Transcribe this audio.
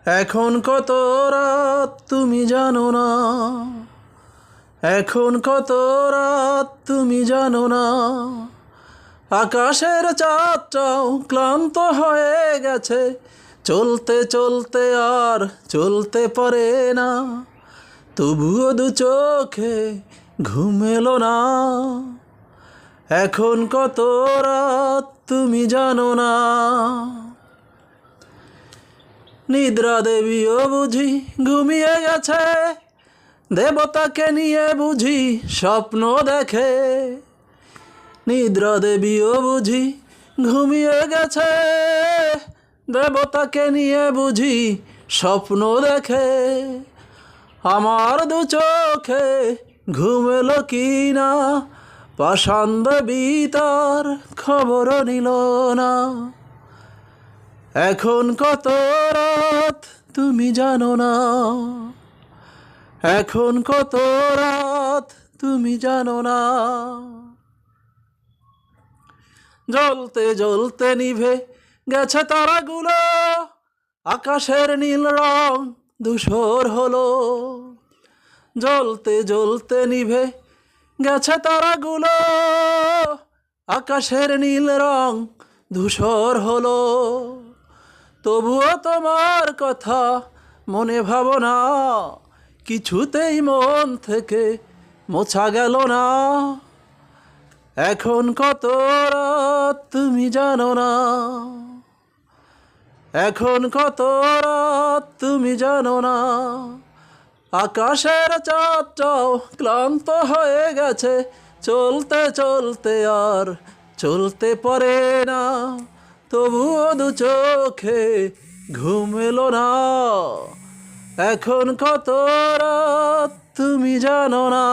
এখন কত রাত তুমি জানো না, এখন কত রাত তুমি জানো না। আকাশের চাঁদটাও ক্লান্ত হয়ে গেছে, চলতে চলতে আর চলতে পারে না। তবুও দু চোখে ঘুম এলো না। এখন কত রাত তুমি জানো না। নিদ্রা দেবীও বুঝি ঘুমিয়ে গেছে, দেবতাকে নিয়ে বুঝি স্বপ্ন দেখে। নিদ্রা দেবীও বুঝি ঘুমিয়ে গেছে, দেবতাকে নিয়ে বুঝি স্বপ্ন দেখে। আমার দু চোখে ঘুম এলো কি না, পাষাণ দেবী তার খবর নিল না। এখন কত রাত তুমি জানো না, এখন কত রাত তুমি জানো না। জ্বলতে জ্বলতে নিভে গেছে তারাগুলো, আকাশের নীল রং ধূসর হলো। জ্বলতে জ্বলতে নিভে গেছে তারাগুলো, আকাশের নীল রং ধূসর হলো। তবুও তোমার কথা মনে ভাবনা কিছুতেই মন থেকে মোছা গেল না। এখন কত রাত তুমি জানো না, এখন কত রাত তুমি জানো না। আকাশের চাঁদটাও ক্লান্ত হয়ে গেছে, চলতে চলতে আর চলতে পারে না। তবুও দু চোখে ঘুম এলো না। এখন কত রাত তুমি জানো না।